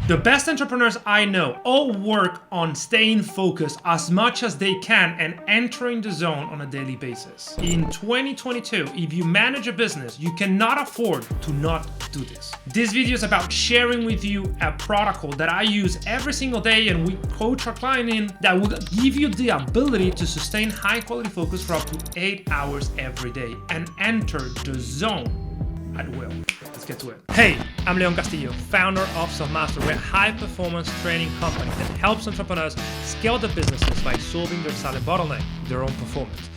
The best entrepreneurs I know all work on staying focused as much as they can and entering the zone on a daily basis. In 2022, if you manage a business, you cannot afford to not do this. This video is about sharing with you a protocol that I use every single day and we coach our client in that will give you the ability to sustain high quality focus for up to 8 hours every day and enter the zone at will. Let's get to it. Hey, I'm Castillo, founder of Selfmastered. We're a high-performance training company that helps entrepreneurs scale their businesses by solving their silent bottleneck, their own performance.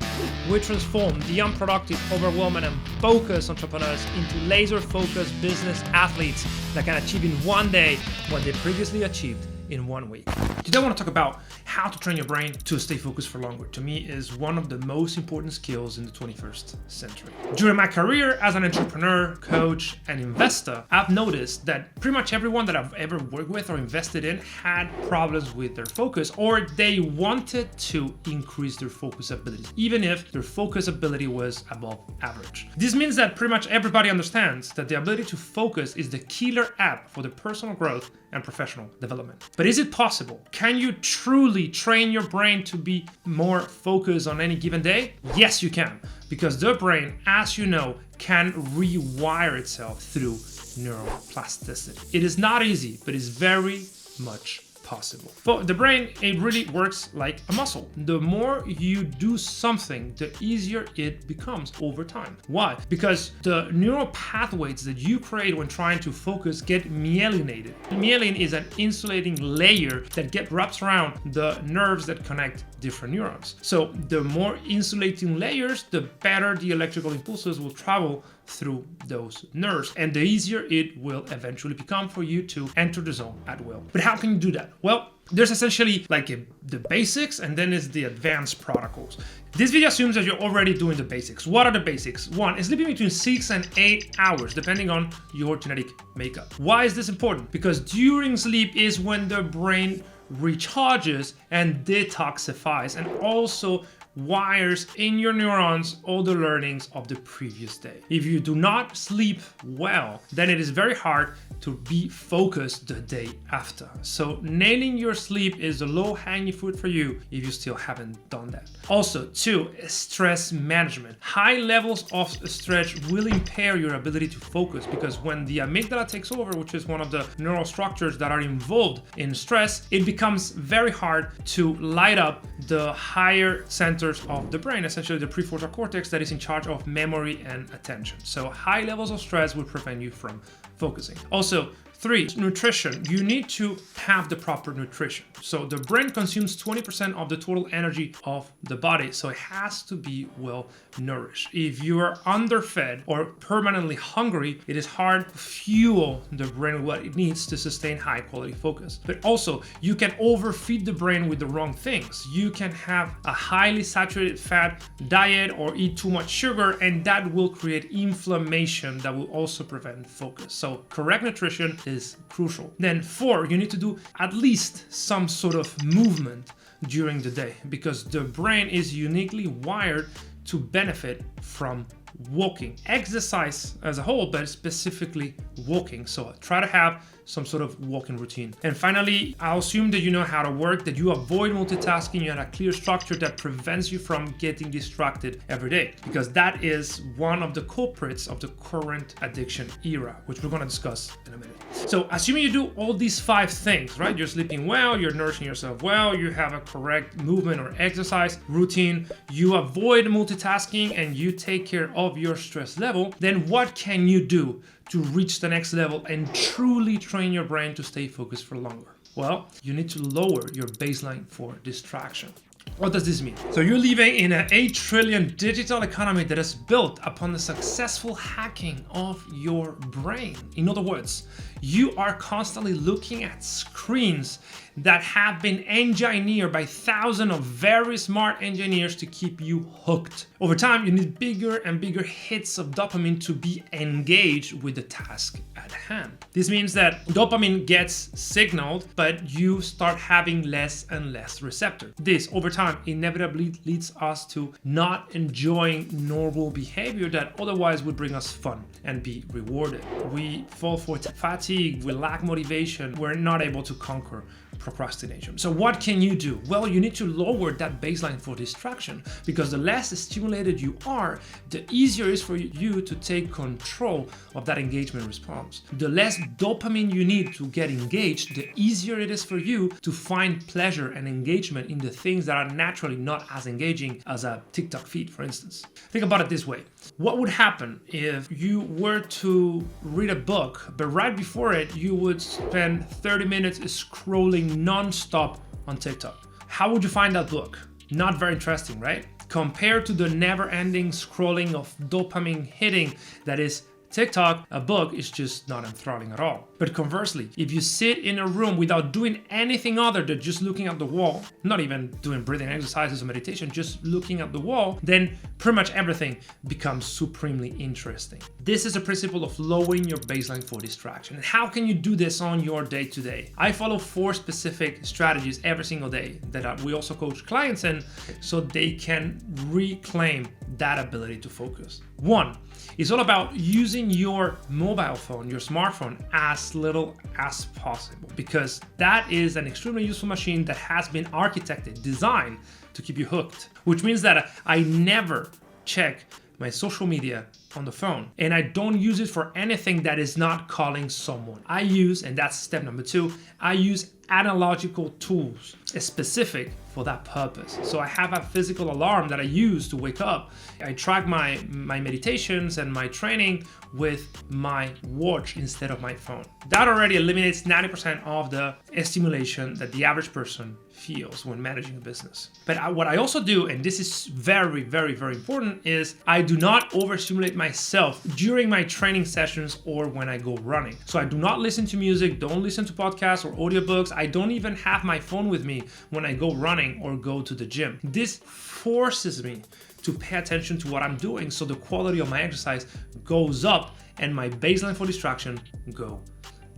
We transform the unproductive, overwhelming, and focused entrepreneurs into laser-focused business athletes that can achieve in one day what they previously achieved in 1 week. Today I want to talk about how to train your brain to stay focused for longer. To me, is one of the most important skills in the 21st century. During my career as an entrepreneur, coach, and investor, I've noticed that pretty much everyone that I've ever worked with or invested in had problems with their focus, or they wanted to increase their focus ability, even if their focus ability was above average. This means that pretty much everybody understands that the ability to focus is the killer app for the personal growth and professional development. But is it possible? Can you truly train your brain to be more focused on any given day? Yes, you can, because the brain, as you know, can rewire itself through neuroplasticity. It is not easy, but it's very much possible. For the brain, it really works like a muscle. The more you do something, the easier it becomes over time. Why? Because the neural pathways that you create when trying to focus get myelinated. Myelin is an insulating layer that wraps around the nerves that connect different neurons. So the more insulating layers, the better the electrical impulses will travel through those nerves, and the easier it will eventually become for you to enter the zone at will. But how can you do that? Well, there's essentially like the basics, and then is the advanced protocols. This video assumes that you're already doing the basics. What are the basics? One is sleeping between 6 and 8 hours, depending on your genetic makeup. Why is this important? Because during sleep is when the brain recharges and detoxifies, and also wires in your neurons all the learnings of the previous day. If you do not sleep well, then it is very hard to be focused the day after. So nailing your sleep is the low-hanging fruit for you if you still haven't done that. Also, 2, stress management. High levels of stress will impair your ability to focus, because when the amygdala takes over, which is one of the neural structures that are involved in stress, it becomes very hard to light up the higher centers of the brain, essentially the prefrontal cortex that is in charge of memory and attention. So high levels of stress will prevent you from focusing. Also, 3, nutrition. You need to have the proper nutrition. So the brain consumes 20% of the total energy of the body, so it has to be well nourished. If you are underfed or permanently hungry, it is hard to fuel the brain what it needs to sustain high quality focus. But also, you can overfeed the brain with the wrong things. You can have a highly saturated fat diet or eat too much sugar, and that will create inflammation that will also prevent focus. So correct nutrition is crucial. Then 4, you need to do at least some sort of movement during the day, because the brain is uniquely wired to benefit from walking. Exercise as a whole, but specifically walking. So try to have some sort of walking routine. And finally, I'll assume that you know how to work, that you avoid multitasking, you have a clear structure that prevents you from getting distracted every day, because that is one of the culprits of the current addiction era, which we're going to discuss in a minute. So assuming you do all these 5 things, right? You're sleeping well, you're nourishing yourself well, you have a correct movement or exercise routine, you avoid multitasking, and you take care of your stress level, then what can you do to reach the next level and truly train your brain to stay focused for longer? Well, you need to lower your baseline for distraction. What does this mean? So you're living in an 8 trillion digital economy that is built upon the successful hacking of your brain. In other words, you are constantly looking at screens that have been engineered by thousands of very smart engineers to keep you hooked. Over time, you need bigger and bigger hits of dopamine to be engaged with the task at hand. This means that dopamine gets signaled, but you start having less and less receptor. This, over time, time inevitably leads us to not enjoying normal behavior that otherwise would bring us fun and be rewarded. We fall for fatigue, we lack motivation, we're not able to conquer procrastination. So what can you do? Well, you need to lower that baseline for distraction, because the less stimulated you are, the easier it is for you to take control of that engagement response. The less dopamine you need to get engaged, the easier it is for you to find pleasure and engagement in the things that are naturally not as engaging as a TikTok feed, for instance. Think about it this way. What would happen if you were to read a book, but right before it, you would spend 30 minutes scrolling non-stop on TikTok? How would you find that book? Not very interesting, right? Compared to the never-ending scrolling of dopamine hitting that is TikTok, a book is just not enthralling at all. But conversely, if you sit in a room without doing anything other than just looking at the wall, not even doing breathing exercises or meditation, just looking at the wall, then pretty much everything becomes supremely interesting. This is a principle of lowering your baseline for distraction. And how can you do this on your day-to-day? I follow 4 specific strategies every single day that we also coach clients in so they can reclaim that ability to focus. 1, it's all about using your mobile phone, your smartphone, as little as possible, because that is an extremely useful machine that has been architected, designed to keep you hooked, which means that I never check my social media on the phone, and I don't use it for anything that is not calling someone. I use, and that's step number 2, I use analogical tools specific for that purpose. So I have a physical alarm that I use to wake up. I track my meditations and my training with my watch instead of my phone. That already eliminates 90% of the stimulation that the average person feels when managing a business. But what I also do, and this is very, very, very important, is I do not overstimulate myself during my training sessions or when I go running. So I do not listen to music, don't listen to podcasts or audiobooks. I don't even have my phone with me when I go running or go to the gym. This forces me to pay attention to what I'm doing, so the quality of my exercise goes up and my baseline for distraction go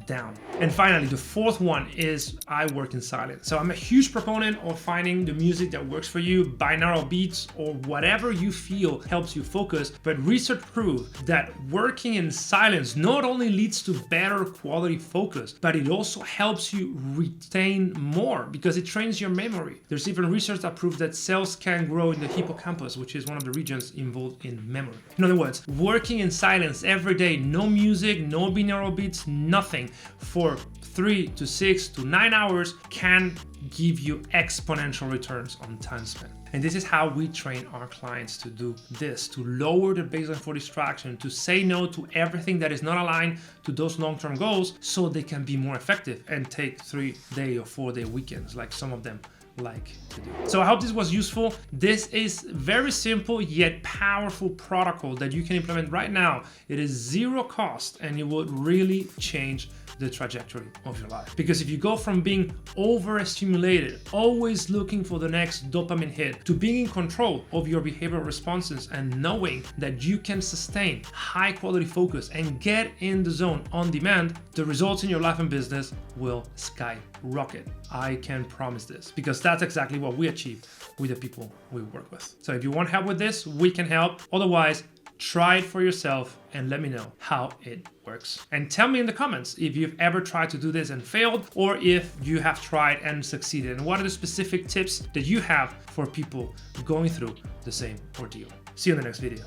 down. And finally, the 4th one is I work in silence. So I'm a huge proponent of finding the music that works for you, binaural beats or whatever you feel helps you focus. But research proves that working in silence not only leads to better quality focus, but it also helps you retain more because it trains your memory. There's even research that proves that cells can grow in the hippocampus, which is one of the regions involved in memory. In other words, working in silence every day, no music, no binaural beats, nothing, for 3 to 6 to 9 hours can give you exponential returns on time spent. And this is how we train our clients to do this, to lower the baseline for distraction, to say no to everything that is not aligned to those long-term goals so they can be more effective and take 3-day or 4-day weekends like some of them like to do. So I hope this was useful. This is very simple yet powerful protocol that you can implement right now. It is 0 cost and it would really change the trajectory of your life. Because if you go from being overstimulated, always looking for the next dopamine hit, to being in control of your behavioral responses and knowing that you can sustain high quality focus and get in the zone on demand, the results in your life and business will skyrocket. I can promise this, because that's exactly what we achieve with the people we work with. So if you want help with this, we can help. Otherwise, try it for yourself and let me know how it works. And tell me in the comments if you've ever tried to do this and failed, or if you have tried and succeeded, and what are the specific tips that you have for people going through the same ordeal. See you in the next video.